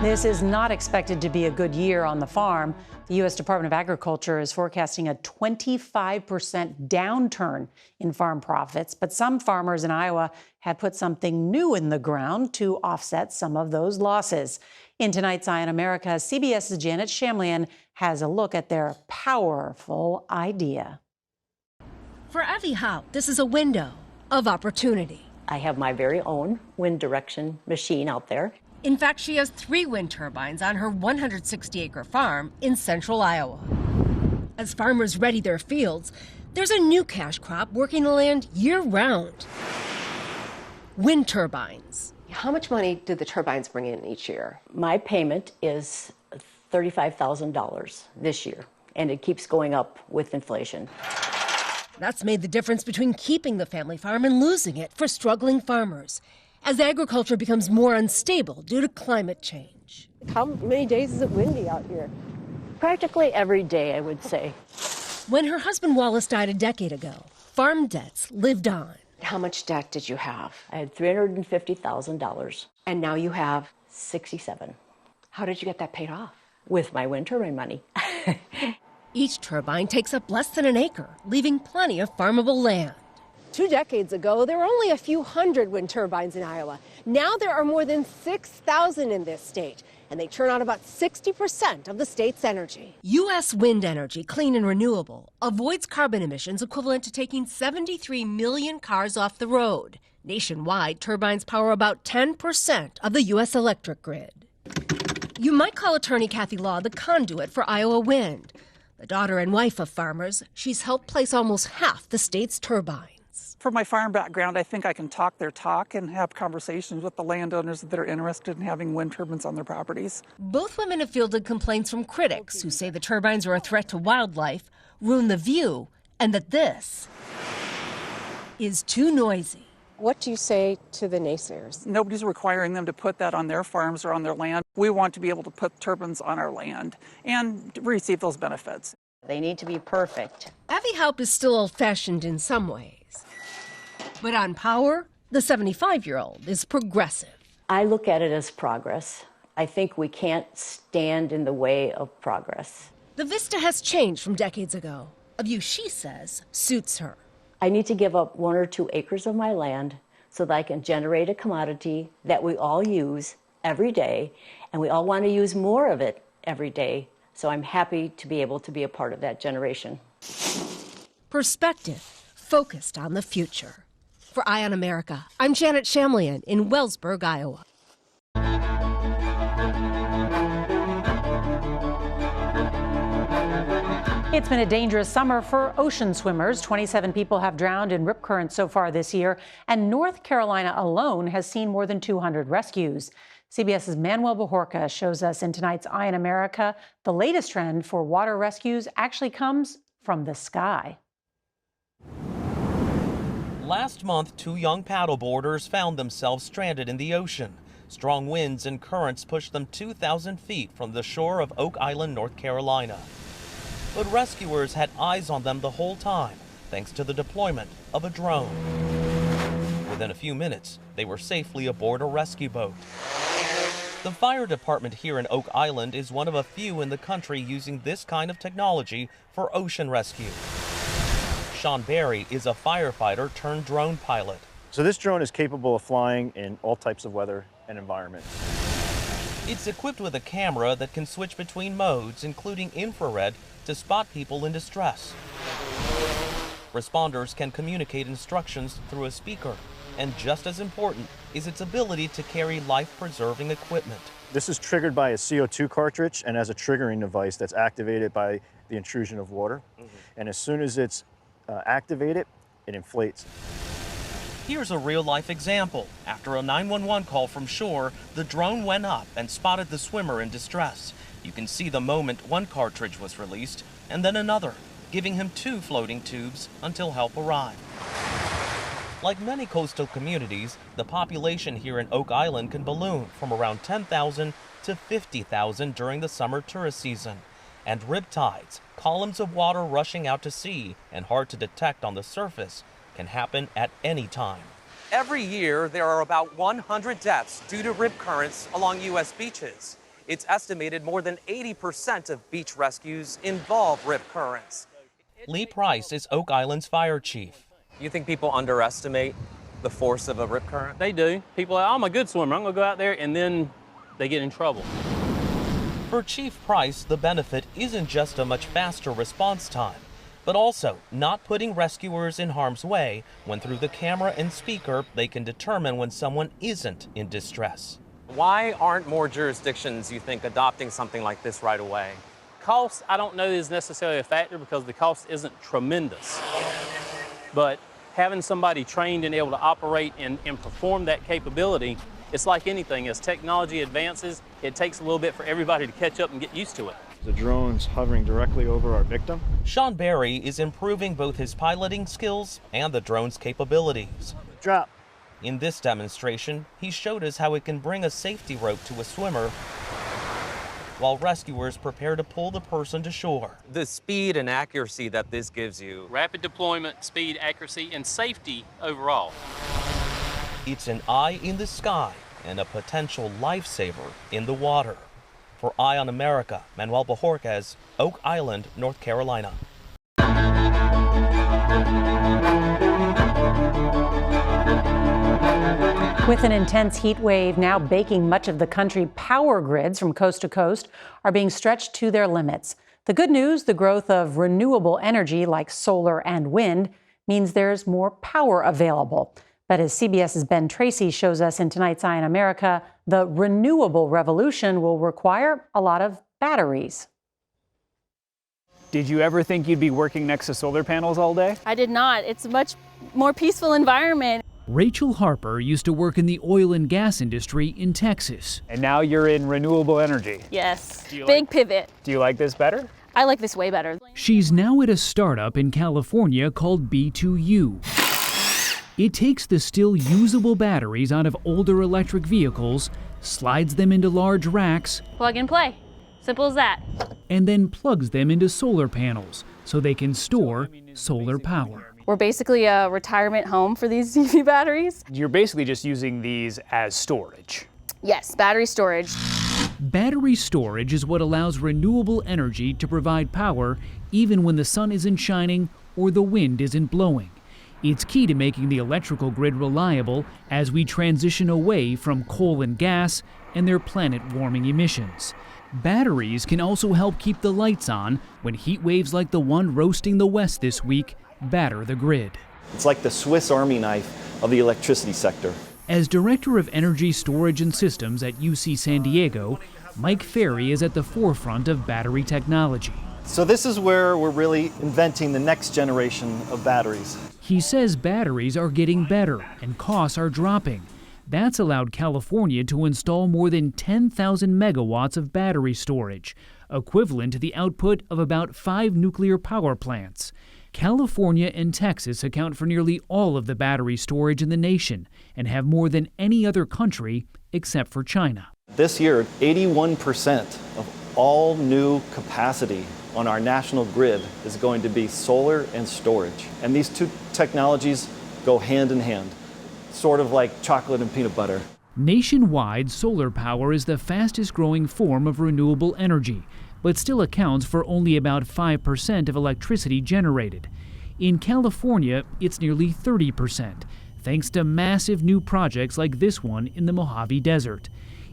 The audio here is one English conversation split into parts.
This is not expected to be a good year on the farm. The U.S. Department of Agriculture is forecasting a 25% downturn in farm profits, but some farmers in Iowa have put something new in the ground to offset some of those losses. In tonight's Eye on America, CBS's Janet Shamlian has a look at their powerful idea. For Avi Haupt, this is a window of opportunity. I have my very own wind direction machine out there. In fact, she has 3 wind turbines on her 160-acre farm in central Iowa. As farmers ready their fields, there's a new cash crop working the land year-round. Wind turbines. How much money do the turbines bring in each year? My payment is $35,000 this year, and it keeps going up with inflation. That's made the difference between keeping the family farm and losing it for struggling farmers, as agriculture becomes more unstable due to climate change. How many days is it windy out here? Practically every day, I would say. When her husband Wallace died a decade ago, farm debts lived on. How much debt did you have? I had $350,000. And now you have? $67,000. How did you get that paid off? With my wind turbine money. Each turbine takes up less than an acre, leaving plenty of farmable land. 2 decades ago, there were only a few hundred wind turbines in Iowa. Now there are more than 6,000 in this state, and they turn out about 60% of the state's energy. U.S. wind energy, clean and renewable, avoids carbon emissions equivalent to taking 73 million cars off the road. Nationwide, turbines power about 10% of the U.S. electric grid. You might call attorney Kathy Law the conduit for Iowa wind. The daughter and wife of farmers, she's helped place almost half the state's turbines. For my farm background, I think I can talk their talk and have conversations with the landowners that are interested in having wind turbines on their properties. Both women have fielded complaints from critics who say the turbines are a threat to wildlife, ruin the view, and that this is too noisy. What do you say to the naysayers? Nobody's requiring them to put that on their farms or on their land. We want to be able to put turbines on our land and receive those benefits. They need to be perfect. Avi Haupt is still old-fashioned in some ways. But on power, the 75-year-old is progressive. I look at it as progress. I think we can't stand in the way of progress. The vista has changed from decades ago, a view she says suits her. I need to give up 1 or 2 acres of my land so that I can generate a commodity that we all use every day, and we all want to use more of it every day. So I'm happy to be able to be a part of that generation. Perspective, focused on the future. For Eye on America, I'm Janet Shamlian in Wellsburg, Iowa. It's been a dangerous summer for ocean swimmers. 27 people have drowned in rip currents so far this year, and North Carolina alone has seen more than 200 rescues. CBS's Manuel Bajorca shows us in tonight's Eye on America, the latest trend for water rescues actually comes from the sky. Last month, 2 young paddleboarders found themselves stranded in the ocean. Strong winds and currents pushed them 2,000 feet from the shore of Oak Island, North Carolina. But rescuers had eyes on them the whole time, thanks to the deployment of a drone. Within a few minutes, they were safely aboard a rescue boat. The fire department here in Oak Island is one of a few in the country using this kind of technology for ocean rescue. Sean Berry is a firefighter turned drone pilot. So this drone is capable of flying in all types of weather and environments. It's equipped with a camera that can switch between modes, including infrared, to spot people in distress. Responders can communicate instructions through a speaker, and just as important is its ability to carry life-preserving equipment. This is triggered by a CO2 cartridge and has a triggering device that's activated by the intrusion of water. And as soon as it's activated, it inflates. Here's a real-life example. After a 911 call from shore, the drone went up and spotted the swimmer in distress. You can see the moment one cartridge was released and then another, giving him 2 floating tubes until help arrived. Like many coastal communities, the population here in Oak Island can balloon from around 10,000 to 50,000 during the summer tourist season. And riptides, columns of water rushing out to sea and hard to detect on the surface, can happen at any time. Every year, there are about 100 deaths due to rip currents along U.S. beaches. It's estimated more than 80% of beach rescues involve rip currents. Lee Price is Oak Island's fire chief. You think people underestimate the force of a rip current? They do. People are, I'm a good swimmer, I'm gonna go out there, and then they get in trouble. For Chief Price, the benefit isn't just a much faster response time, but also not putting rescuers in harm's way when through the camera and speaker they can determine when someone isn't in distress. Why aren't more jurisdictions, you think, adopting something like this right away? Cost, I don't know is necessarily a factor because the cost isn't tremendous. But having somebody trained and able to operate and perform that capability, it's like anything. As technology advances, it takes a little bit for everybody to catch up and get used to it. The drone's hovering directly over our victim. Sean Berry is improving both his piloting skills and the drone's capabilities. Drop. In this demonstration, he showed us how it can bring a safety rope to a swimmer while rescuers prepare to pull the person to shore. The speed and accuracy that this gives you. Rapid deployment, speed, accuracy, and safety overall. It's an eye in the sky and a potential lifesaver in the water. For Eye on America, Manuel Bajorquez, Oak Island, North Carolina. With an intense heat wave now baking much of the country, power grids from coast to coast are being stretched to their limits. The good news, the growth of renewable energy like solar and wind means there's more power available. But as CBS's Ben Tracy shows us in tonight's Eye on America, the renewable revolution will require a lot of batteries. Did you ever think you'd be working next to solar panels all day? I did not. It's a much more peaceful environment. Rachel Harper used to work in the oil and gas industry in Texas. And now you're in renewable energy. Yes, big pivot. Do you like this better? I like this way better. She's now at a startup in California called B2U. It takes the still usable batteries out of older electric vehicles, slides them into large racks, Plug and play. Simple as that. and then plugs them into solar panels so they can store solar power. We're basically a retirement home for these EV batteries. You're basically just using these as storage. Yes, battery storage. Battery storage is what allows renewable energy to provide power even when the sun isn't shining or the wind isn't blowing. It's key to making the electrical grid reliable as we transition away from coal and gas and their planet-warming emissions. Batteries can also help keep the lights on when heat waves like the one roasting the West this week batter the grid. It's like the Swiss Army knife of the electricity sector. As Director of Energy Storage and Systems at UC San Diego, Mike Ferry is at the forefront of battery technology. So this is where we're really inventing the next generation of batteries. He says batteries are getting better and costs are dropping. That's allowed California to install more than 10,000 megawatts of battery storage, equivalent to the output of about 5 nuclear power plants. California and Texas account for nearly all of the battery storage in the nation and have more than any other country except for China. This year, 81% of all new capacity on our national grid is going to be solar and storage. And these two technologies go hand in hand, sort of like chocolate and peanut butter. Nationwide, solar power is the fastest growing form of renewable energy, but still accounts for only about 5% of electricity generated. In California, it's nearly 30%, thanks to massive new projects like this one in the Mojave Desert.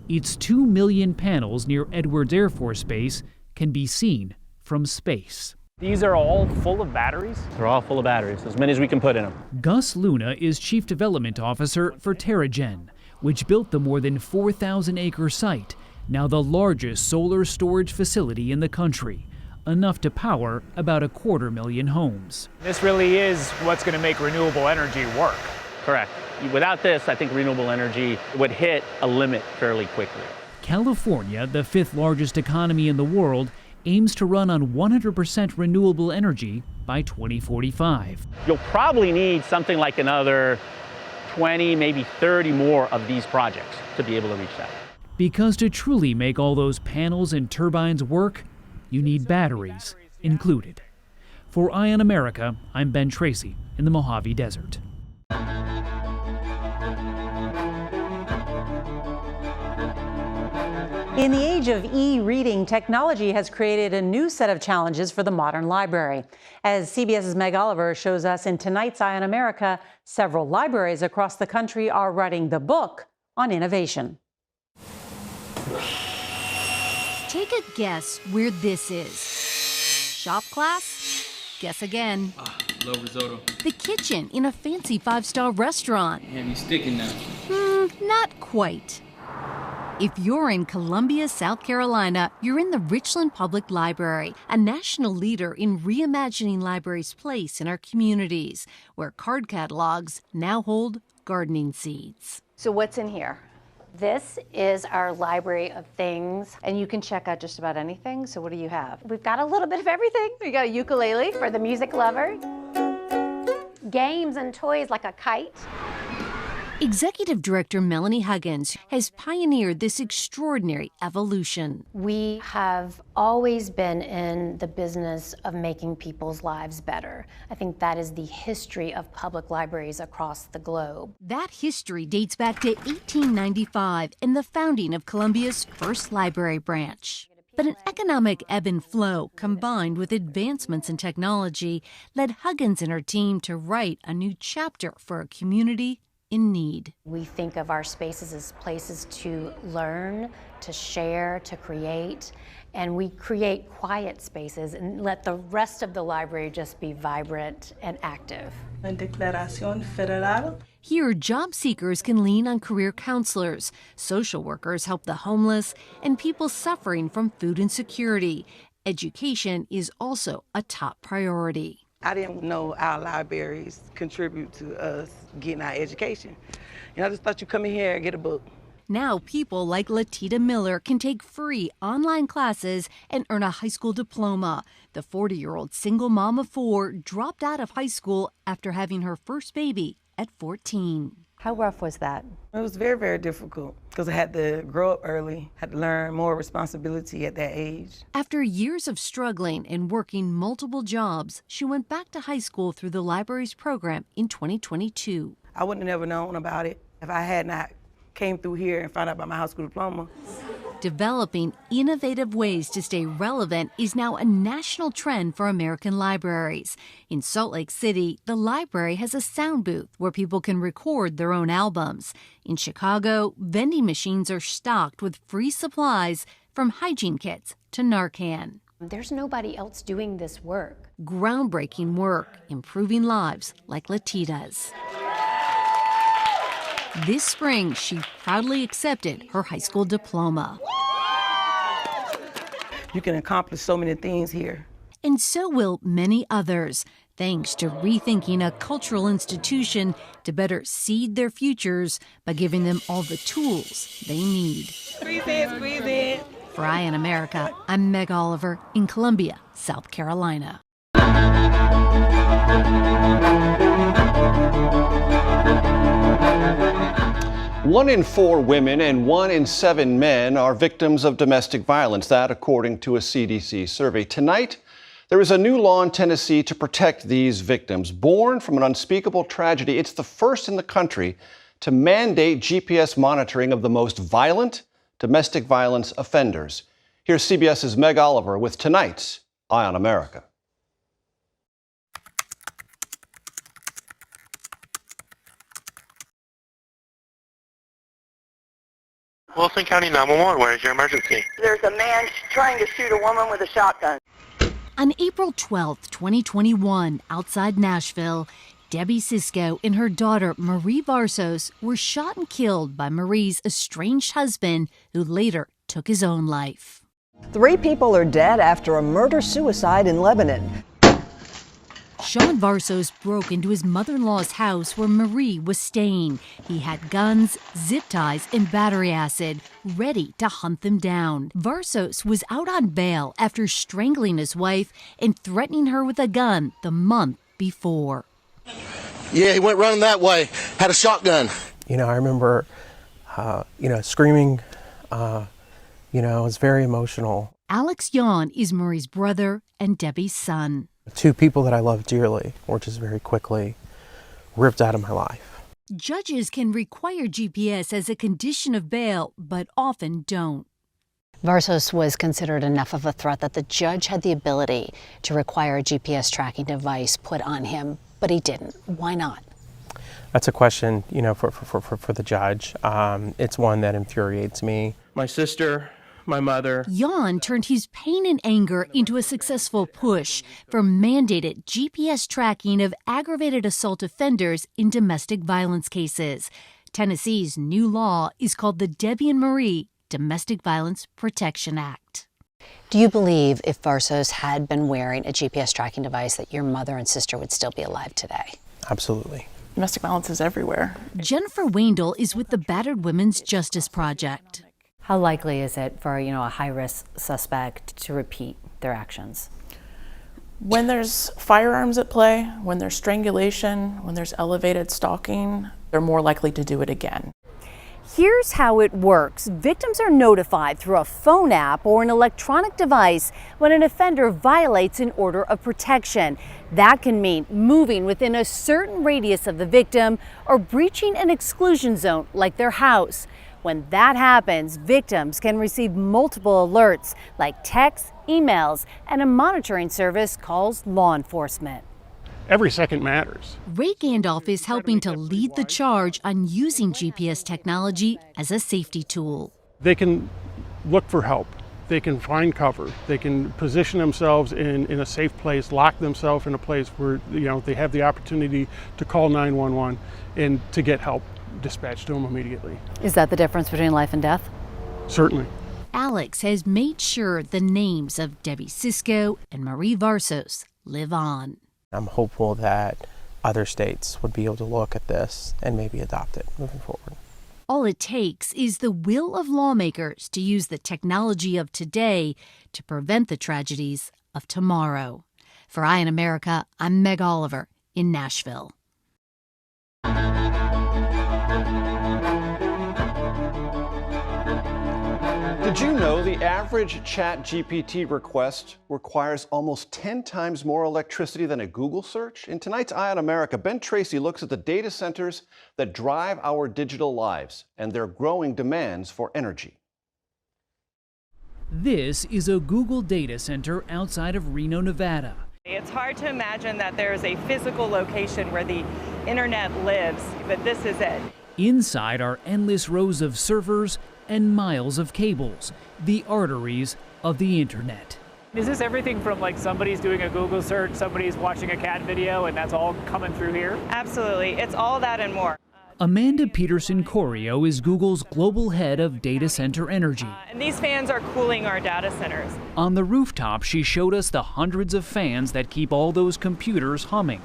Its 2 million panels near Edwards Air Force Base can be seen from space. These are all full of batteries? They're all full of batteries, as many as we can put in them. Gus Luna is Chief Development Officer for TerraGen, which built the more than 4,000-acre site, now the largest solar storage facility in the country, enough to power about 250,000 homes. This really is what's going to make renewable energy work. Correct. Without this, I think renewable energy would hit a limit fairly quickly. California, the 5th largest economy in the world, aims to run on 100% renewable energy by 2045. You'll probably need something like another 20, maybe 30 more of these projects to be able to reach that. Because to truly make all those panels and turbines work, you need batteries included. For Eye on America, I'm Ben Tracy in the Mojave Desert. In the age of e-reading, technology has created a new set of challenges for the modern library. As CBS's Meg Oliver shows us in tonight's Eye on America, several libraries across the country are writing the book on innovation. Take a guess where this is. Shop class? Guess again. Love risotto. The kitchen in a fancy 5-star restaurant. Yeah, you sticking now. Not quite. If you're in Columbia, South Carolina, you're in the Richland Public Library, a national leader in reimagining libraries' place in our communities, where card catalogs now hold gardening seeds. So what's in here? This is our library of things, and you can check out just about anything. So what do you have? We've got a little bit of everything. We got a ukulele for the music lover, games and toys like a kite. Executive Director Melanie Huggins has pioneered this extraordinary evolution. We have always been in the business of making people's lives better. I think that is the history of public libraries across the globe. That history dates back to 1895 and the founding of Columbia's first library branch. But an economic ebb and flow combined with advancements in technology led Huggins and her team to write a new chapter for a community in need. We think of our spaces as places to learn, to share, to create, and we create quiet spaces and let the rest of the library just be vibrant and active. La Declaración Federal. Here, job seekers can lean on career counselors, social workers help the homeless, and people suffering from food insecurity. Education is also a top priority. I didn't know our libraries contribute to us getting our education. I just thought you come in here and get a book. Now people like Latita Miller can take free online classes and earn a high school diploma. The 40-year-old single mom of 4 dropped out of high school after having her first baby at 14. How rough was that? It was very, very difficult because I had to grow up early, had to learn more responsibility at that age. After years of struggling and working multiple jobs, she went back to high school through the library's program in 2022. I wouldn't have never known about it if I had not came through here and found out about my high school diploma. Developing innovative ways to stay relevant is now a national trend for American libraries. In Salt Lake City, the library has a sound booth where people can record their own albums. In Chicago, vending machines are stocked with free supplies from hygiene kits to Narcan. There's nobody else doing this work. Groundbreaking work, improving lives like Latita's. This spring, she proudly accepted her high school diploma. You can accomplish so many things here. And so will many others, thanks to rethinking a cultural institution to better seed their futures by giving them all the tools they need. Squeeze in, squeeze in. For Eye on America, I'm Meg Oliver in Columbia, South Carolina. 1 in 4 women and 1 in 7 men are victims of domestic violence, that according to a CDC survey. Tonight, there is a new law in Tennessee to protect these victims. Born from an unspeakable tragedy, it's the first in the country to mandate GPS monitoring of the most violent domestic violence offenders. Here's CBS's Meg Oliver with tonight's Eye on America. Wilson County 911, where is your emergency? There's a man trying to shoot a woman with a shotgun. On April 12, 2021, outside Nashville, Debbie Sisko and her daughter Marie Varsos were shot and killed by Marie's estranged husband, who later took his own life. 3 people are dead after a murder-suicide in Lebanon. Sean Varsos broke into his mother-in-law's house where Marie was staying. He had guns, zip ties, and battery acid, ready to hunt them down. Varsos was out on bail after strangling his wife and threatening her with a gun the month before. Yeah, he went running that way, had a shotgun. I remember, screaming. It was very emotional. Alex Yawn is Marie's brother and Debbie's son. 2 people that I love dearly were just very quickly ripped out of my life. Judges can require GPS as a condition of bail, but often don't. Varsos was considered enough of a threat that the judge had the ability to require a GPS tracking device put on him, but he didn't. Why not? That's a question, for the judge. It's one that infuriates me. My sister, my mother. Jan turned his pain and anger into a successful push for mandated GPS tracking of aggravated assault offenders in domestic violence cases. Tennessee's new law is called the Debbie and Marie Domestic Violence Protection Act. Do you believe if Varsos had been wearing a GPS tracking device that your mother and sister would still be alive today? Absolutely. Domestic violence is everywhere. Jennifer Wendell is with the Battered Women's Justice Project. How likely is it for, a high-risk suspect to repeat their actions? When there's firearms at play, when there's strangulation, when there's elevated stalking, they're more likely to do it again. Here's how it works. Victims are notified through a phone app or an electronic device when an offender violates an order of protection. That can mean moving within a certain radius of the victim or breaching an exclusion zone like their house. When that happens, victims can receive multiple alerts like texts, emails, and a monitoring service calls law enforcement. Every second matters. Ray Gandalf is helping to lead the charge on using GPS technology as a safety tool. They can look for help. They can find cover. They can position themselves in a safe place, lock themselves in a place where they have the opportunity to call 911 and to get help dispatched to them immediately. Is that the difference between life and death? Certainly. Alex has made sure the names of Debbie Sisko and Marie Varsos live on. I'm hopeful that other states would be able to look at this and maybe adopt it moving forward. All it takes is the will of lawmakers to use the technology of today to prevent the tragedies of tomorrow. For Eye in America, I'm Meg Oliver in Nashville. Did you know the average ChatGPT request requires almost 10 times more electricity than a Google search? In tonight's Eye on America, Ben Tracy looks at the data centers that drive our digital lives and their growing demands for energy. This is a Google data center outside of Reno, Nevada. It's hard to imagine that there is a physical location where the internet lives, but this is it. Inside are endless rows of servers and miles of cables, the arteries of the internet. Is this everything from like somebody's doing a Google search, somebody's watching a cat video, and that's all coming through here? Absolutely. It's all that and more. Amanda Peterson-Corio is Google's global head of data center energy. And these fans are cooling our data centers. On the rooftop, she showed us the hundreds of fans that keep all those computers humming.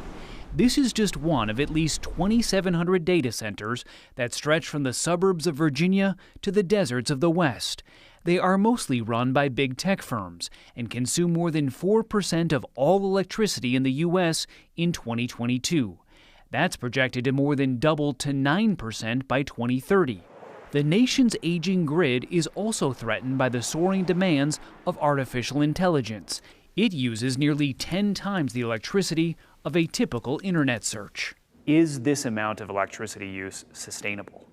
This is just one of at least 2,700 data centers that stretch from the suburbs of Virginia to the deserts of the West. They are mostly run by big tech firms and consume more than 4% of all electricity in the U.S. in 2022. That's projected to more than double to 9% by 2030. The nation's aging grid is also threatened by the soaring demands of artificial intelligence. It uses nearly 10 times the electricity of a typical internet search. Is this amount of electricity use sustainable?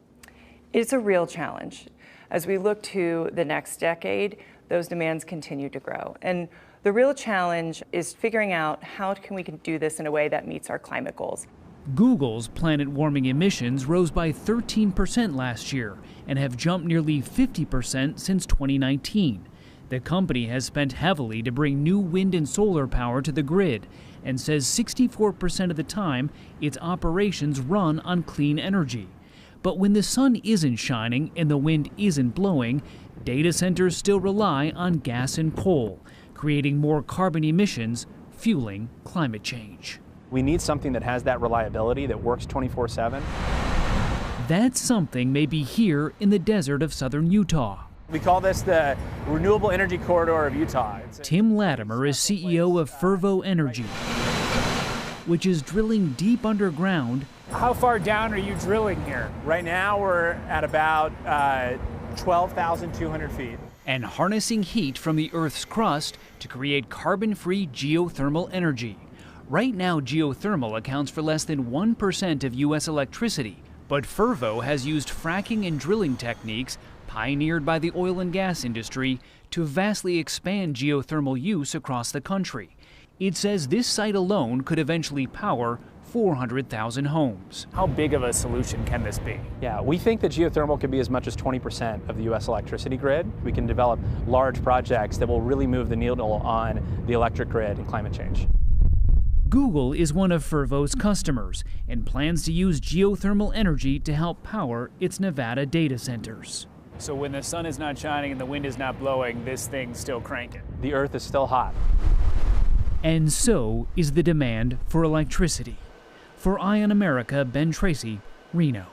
It's a real challenge. As we look to the next decade, those demands continue to grow. And the real challenge is figuring out how we can do this in a way that meets our climate goals. Google's planet-warming emissions rose by 13% last year and have jumped nearly 50% since 2019. The company has spent heavily to bring new wind and solar power to the grid and says 64% of the time its operations run on clean energy. But when the sun isn't shining and the wind isn't blowing, data centers still rely on gas and coal, creating more carbon emissions, fueling climate change. We need something that has that reliability, that works 24/7. That something may be here in the desert of southern Utah. We call this the renewable energy corridor of Utah. Tim Latimer is CEO of Fervo Energy, which is drilling deep underground. How far down are you drilling here? Right now we're at about 12,200 feet. And harnessing heat from the Earth's crust to create carbon-free geothermal energy. Right now, geothermal accounts for less than 1% of U.S. electricity, but Fervo has used fracking and drilling techniques pioneered by the oil and gas industry to vastly expand geothermal use across the country. It says this site alone could eventually power 400,000 homes. How big of a solution can this be? Yeah, we think that geothermal could be as much as 20% of the U.S. electricity grid. We can develop large projects that will really move the needle on the electric grid and climate change. Google is one of Fervo's customers and plans to use geothermal energy to help power its Nevada data centers. So when the sun is not shining and the wind is not blowing, this thing's still cranking. The earth is still hot. And so is the demand for electricity. For Eye on America, Ben Tracy, Reno.